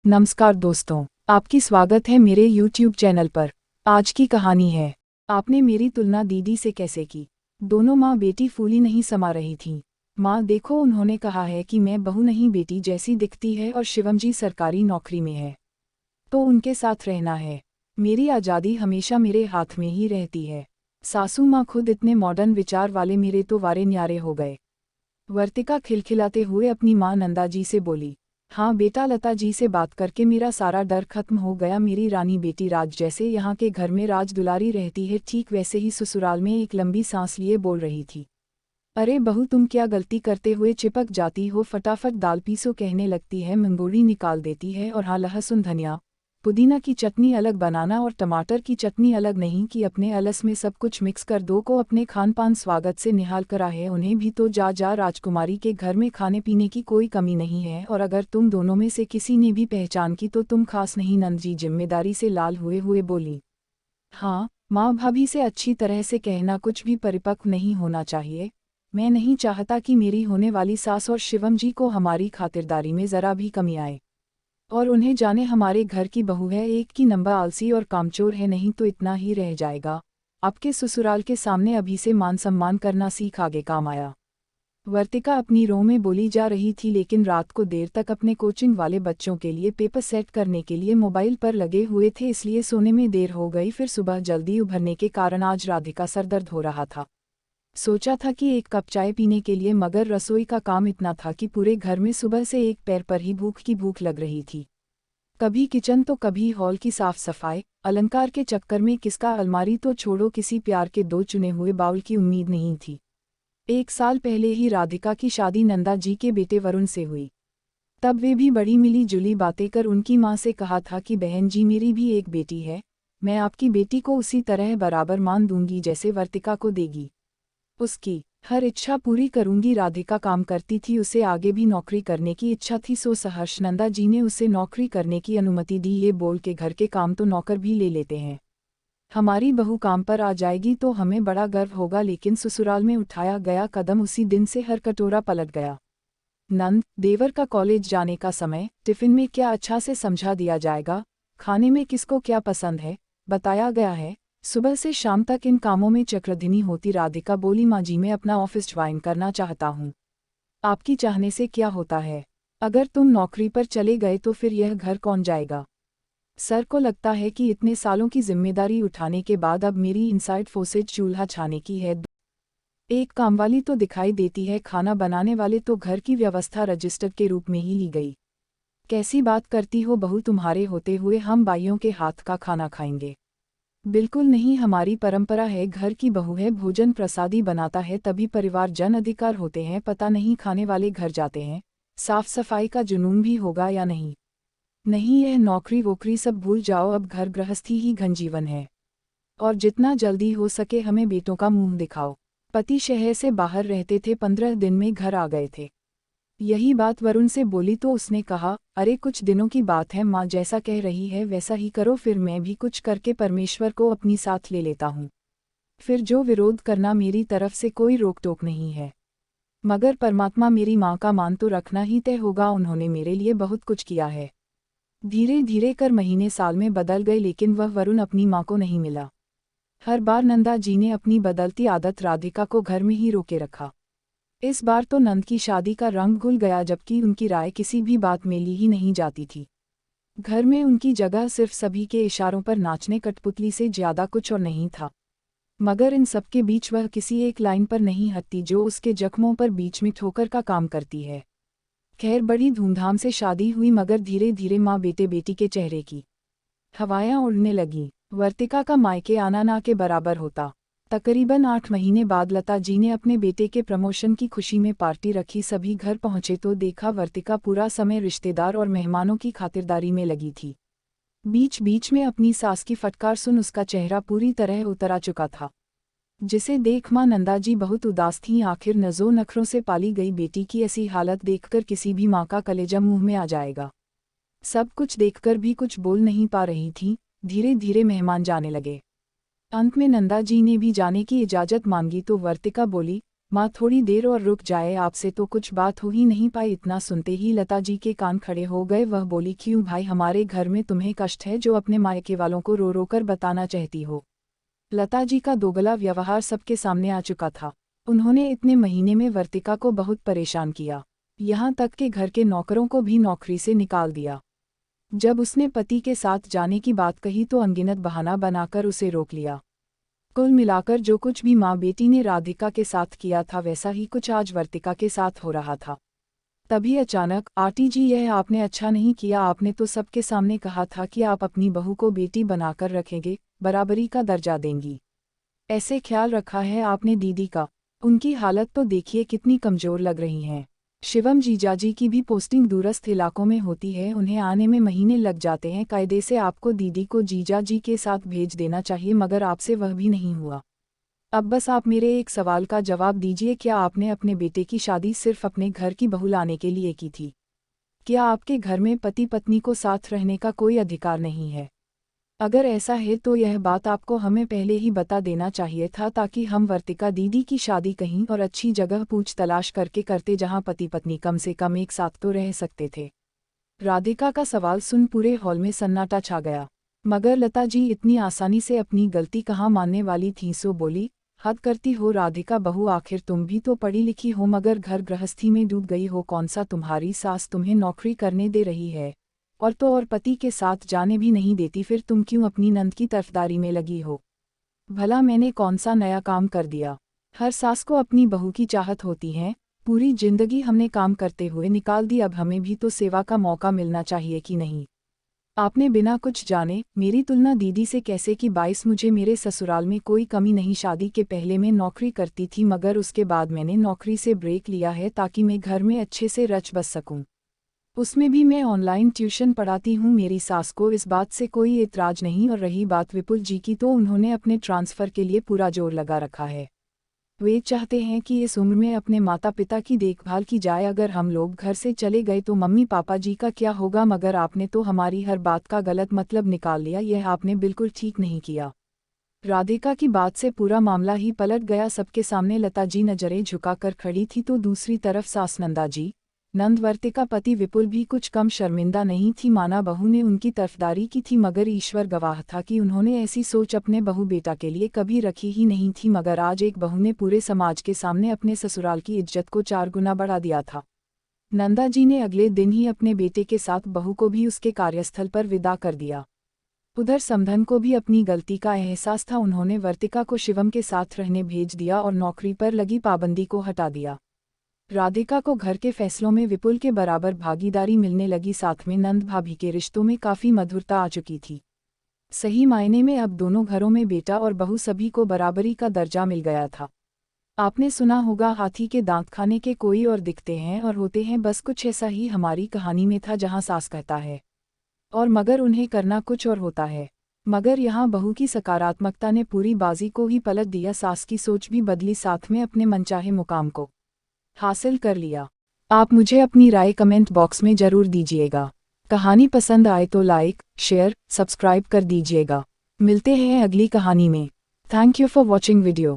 नमस्कार दोस्तों, आपकी स्वागत है मेरे YouTube चैनल पर। आज की कहानी है, आपने मेरी तुलना दीदी से कैसे की। दोनों माँ बेटी फूली नहीं समा रही थीं। माँ देखो, उन्होंने कहा है कि मैं बहू नहीं बेटी जैसी दिखती है और शिवम जी सरकारी नौकरी में है, तो उनके साथ रहना है। मेरी आज़ादी हमेशा मेरे हाथ में ही रहती है। सासू माँ खुद इतने मॉडर्न विचार वाले, मेरे तो वारे न्यारे हो गए। वर्तिका खिलखिलाते हुए अपनी माँ नंदा जी से बोली, हाँ बेटा, लता जी से बात करके मेरा सारा डर खत्म हो गया। मेरी रानी बेटी राज जैसे यहाँ के घर में राज दुलारी रहती है, ठीक वैसे ही ससुराल में एक लंबी सांस लिए बोल रही थी। अरे बहू, तुम क्या गलती करते हुए चिपक जाती हो। फटाफट दाल पीसो कहने लगती है, मंगोड़ी निकाल देती है। और हाँ, लहसुन धनिया पुदीना की चटनी अलग बनाना और टमाटर की चटनी अलग नहीं, कि अपने अलस में सब कुछ मिक्स कर दो। को अपने खान पान स्वागत से निहाल करा है उन्हें भी, तो जा जा राजकुमारी के घर में खाने पीने की कोई कमी नहीं है। और अगर तुम दोनों में से किसी ने भी पहचान की तो तुम खास नहीं। नंद जी जिम्मेदारी से लाल हुए हुए बोली, हाँ माँ, भाभी से अच्छी तरह से कहना, कुछ भी परिपक्व नहीं होना चाहिए। मैं नहीं चाहता कि मेरी होने वाली सास और शिवम जी को हमारी खातिरदारी में ज़रा भी कमी आए। और उन्हें जाने हमारे घर की बहू है, एक की नंबर आलसी और कामचोर है, नहीं तो इतना ही रह जाएगा। आपके ससुराल के सामने अभी से मान सम्मान करना सीख, आगे काम आया। वर्तिका अपनी रो में बोली जा रही थी, लेकिन रात को देर तक अपने कोचिंग वाले बच्चों के लिए पेपर सेट करने के लिए मोबाइल पर लगे हुए थे, इसलिए सोने में देर हो गई। फिर सुबह जल्दी उभरने के कारण आज राधिका सरदर्द हो रहा था। सोचा था कि एक कप चाय पीने के लिए, मगर रसोई का काम इतना था कि पूरे घर में सुबह से एक पैर पर ही भूख की भूख लग रही थी। कभी किचन तो कभी हॉल की साफ सफाई, अलंकार के चक्कर में किसका अलमारी तो छोड़ो, किसी प्यार के दो चुने हुए बाउल की उम्मीद नहीं थी। 1 साल पहले ही राधिका की शादी नंदा जी के बेटे वरुण से हुई। तब वे भी बड़ी मिली जुली बातें कर उनकी माँ से कहा था कि बहन जी, मेरी भी एक बेटी है, मैं आपकी बेटी को उसी तरह बराबर मान दूंगी जैसे वर्तिका को देगी। उसकी हर इच्छा पूरी करूंगी। राधिका काम करती थी, उसे आगे भी नौकरी करने की इच्छा थी, सो सहर्ष नंदा जी ने उसे नौकरी करने की अनुमति दी। ये बोल के घर के काम तो नौकर भी ले लेते हैं, हमारी बहू काम पर आ जाएगी तो हमें बड़ा गर्व होगा। लेकिन ससुराल में उठाया गया कदम उसी दिन से हर कटोरा पलट गया। नंद देवर का कॉलेज जाने का समय, टिफिन में क्या अच्छा से समझा दिया जाएगा, खाने में किसको क्या पसंद है बताया गया है। सुबह से शाम तक इन कामों में चक्रधिनी होती। राधिका बोली, माँ जी, मैं अपना ऑफिस ज्वाइन करना चाहता हूँ। आपकी चाहने से क्या होता है? अगर तुम नौकरी पर चले गए तो फिर यह घर कौन जाएगा? सर को लगता है कि इतने सालों की जिम्मेदारी उठाने के बाद अब मेरी इनसाइड फोर्सेज चूल्हा छाने की है। एक कामवाली तो दिखाई देती है, खाना बनाने वाले तो घर की व्यवस्था रजिस्टर के रूप में ही ली गई। कैसी बात करती हो बहू, तुम्हारे होते हुए हम बाइयों के हाथ का खाना खाएंगे? बिल्कुल नहीं, हमारी परंपरा है, घर की बहू है, भोजन प्रसादी बनाता है तभी परिवार जन अधिकार होते हैं। पता नहीं खाने वाले घर जाते हैं, साफ सफाई का जुनून भी होगा या नहीं। नहीं, यह नौकरी वोकरी सब भूल जाओ, अब घर गृहस्थी ही घन जीवन है। और जितना जल्दी हो सके हमें बेटों का मुंह दिखाओ। पति शहर से बाहर रहते थे, 15 दिन में घर आ गए थे। यही बात वरुण से बोली तो उसने कहा, अरे कुछ दिनों की बात है, माँ जैसा कह रही है वैसा ही करो, फिर मैं भी कुछ करके परमेश्वर को अपनी साथ ले लेता हूँ। फिर जो विरोध करना, मेरी तरफ से कोई रोक टोक नहीं है। मगर परमात्मा मेरी माँ का मान तो रखना ही तय होगा, उन्होंने मेरे लिए बहुत कुछ किया है। धीरे धीरे कर महीने साल में बदल गए, लेकिन वह वरुण अपनी माँ को नहीं मिला। हर बार नंदा जी ने अपनी बदलती आदत राधिका को घर में ही रोके रखा। इस बार तो नंद की शादी का रंग घुल गया, जबकि उनकी राय किसी भी बात में ली ही नहीं जाती थी। घर में उनकी जगह सिर्फ सभी के इशारों पर नाचने कठपुतली से ज्यादा कुछ और नहीं था। मगर इन सबके बीच वह किसी एक लाइन पर नहीं हटती जो उसके जख्मों पर बीच में ठोकर का काम करती है। खैर, बड़ी धूमधाम से शादी हुई, मगर धीरे धीरे माँ बेटे बेटी के चेहरे की हवायां उड़ने लगीं। वर्तिका का मायके आना ना के बराबर होता। तकरीबन 8 महीने बाद लता जी ने अपने बेटे के प्रमोशन की खुशी में पार्टी रखी। सभी घर पहुंचे तो देखा वर्तिका पूरा समय रिश्तेदार और मेहमानों की खातिरदारी में लगी थी। बीच बीच में अपनी सास की फटकार सुन उसका चेहरा पूरी तरह उतर आ चुका था, जिसे देख माँ नंदा जी बहुत उदास थीं। आखिर नजो नखरों से पाली गई बेटी की ऐसी हालत देखकर किसी भी माँ का कलेजा मुंह में आ जाएगा। सब कुछ देखकर भी कुछ बोल नहीं पा रही थीं। धीरे धीरे मेहमान जाने लगे। अंत में नंदा जी ने भी जाने की इजाज़त मांगी तो वर्तिका बोली, माँ थोड़ी देर और रुक जाए, आपसे तो कुछ बात हो ही नहीं पाई। इतना सुनते ही लता जी के कान खड़े हो गए। वह बोली, क्यों भाई, हमारे घर में तुम्हें कष्ट है जो अपने मायके वालों को रो रो कर बताना चाहती हो। लता जी का दोगला व्यवहार सबके सामने आ चुका था। उन्होंने इतने महीने में वर्तिका को बहुत परेशान किया, यहाँ तक कि घर के नौकरों को भी नौकरी से निकाल दिया। जब उसने पति के साथ जाने की बात कही तो अनगिनत बहाना बनाकर उसे रोक लिया। कुल मिलाकर जो कुछ भी माँ बेटी ने राधिका के साथ किया था वैसा ही कुछ आज वर्तिका के साथ हो रहा था। तभी अचानक, आंटी जी यह आपने अच्छा नहीं किया। आपने तो सबके सामने कहा था कि आप अपनी बहू को बेटी बनाकर रखेंगे, बराबरी का दर्जा देंगी। ऐसे ख्याल रखा है आपने दीदी का? उनकी हालत तो देखिए कितनी कमजोर लग रही हैं। शिवम जीजाजी की भी पोस्टिंग दूरस्थ इलाकों में होती है, उन्हें आने में महीने लग जाते हैं। कायदे से आपको दीदी को जीजाजी के साथ भेज देना चाहिए, मगर आपसे वह भी नहीं हुआ। अब बस आप मेरे एक सवाल का जवाब दीजिए, क्या आपने अपने बेटे की शादी सिर्फ अपने घर की बहू लाने के लिए की थी? क्या आपके घर में पति पत्नी को साथ रहने का कोई अधिकार नहीं है? अगर ऐसा है तो यह बात आपको हमें पहले ही बता देना चाहिए था, ताकि हम वर्तिका दीदी की शादी कहीं और अच्छी जगह पूछ तलाश करके करते, जहां पति पत्नी कम से कम एक साथ तो रह सकते थे। राधिका का सवाल सुन पूरे हॉल में सन्नाटा छा गया, मगर लता जी इतनी आसानी से अपनी गलती कहाँ मानने वाली थीं। सो बोली, हद करती हो राधिका बहू, आखिर तुम भी तो पढ़ी लिखी हो मगर घर गृहस्थी में डूब गई हो। कौन सा तुम्हारी सास तुम्हें नौकरी करने दे रही है, और तो और पति के साथ जाने भी नहीं देती, फिर तुम क्यों अपनी नंद की तरफदारी में लगी हो? भला मैंने कौन सा नया काम कर दिया? हर सास को अपनी बहू की चाहत होती है। पूरी जिंदगी हमने काम करते हुए निकाल दी, अब हमें भी तो सेवा का मौका मिलना चाहिए कि नहीं? आपने बिना कुछ जाने मेरी तुलना दीदी से कैसे की? 22 मुझे मेरे ससुराल में कोई कमी नहीं। शादी के पहले मैं नौकरी करती थी, मगर उसके बाद मैंने नौकरी से ब्रेक लिया है ताकि मैं घर में अच्छे से रच बस सकूं। उसमें भी मैं ऑनलाइन ट्यूशन पढ़ाती हूँ। मेरी सास को इस बात से कोई एतराज नहीं। और रही बात विपुल जी की, तो उन्होंने अपने ट्रांसफ़र के लिए पूरा जोर लगा रखा है। वे चाहते हैं कि इस उम्र में अपने माता पिता की देखभाल की जाए। अगर हम लोग घर से चले गए तो मम्मी पापा जी का क्या होगा? मगर आपने तो हमारी हर बात का गलत मतलब निकाल लिया, यह आपने बिल्कुल ठीक नहीं किया। राधिका की बात से पूरा मामला ही पलट गया। सबके सामने लता जी नजरें झुकाकर खड़ी थी, तो दूसरी तरफ सास नंदा जी, नंदवर्ती का पति विपुल भी कुछ कम शर्मिंदा नहीं थी। माना बहू ने उनकी तरफदारी की थी, मगर ईश्वर गवाह था कि उन्होंने ऐसी सोच अपने बहू बेटा के लिए कभी रखी ही नहीं थी। मगर आज एक बहू ने पूरे समाज के सामने अपने ससुराल की इज्जत को 4 गुना बढ़ा दिया था। नंदा जी ने अगले दिन ही अपने बेटे के साथ बहू को भी उसके कार्यस्थल पर विदा कर दिया। उधर समधन को भी अपनी गलती का एहसास था। उन्होंने वर्तिका को शिवम के साथ रहने भेज दिया और नौकरी पर लगी पाबंदी को हटा दिया। राधिका को घर के फैसलों में विपुल के बराबर भागीदारी मिलने लगी। साथ में नंद भाभी के रिश्तों में काफ़ी मधुरता आ चुकी थी। सही मायने में अब दोनों घरों में बेटा और बहू सभी को बराबरी का दर्जा मिल गया था। आपने सुना होगा, हाथी के दांत खाने के कोई और दिखते हैं और होते हैं। बस कुछ ऐसा ही हमारी कहानी में था, जहां सास कहता है और मगर उन्हें करना कुछ और होता है। मगर यहाँ बहू की सकारात्मकता ने पूरी बाजी को ही पलट दिया। सास की सोच भी बदली, साथ में अपने मनचाहे मुकाम को हासिल कर लिया। आप मुझे अपनी राय कमेंट बॉक्स में ज़रूर दीजिएगा। कहानी पसंद आए तो लाइक, शेयर, सब्सक्राइब कर दीजिएगा। मिलते हैं अगली कहानी में। Thank you for watching video.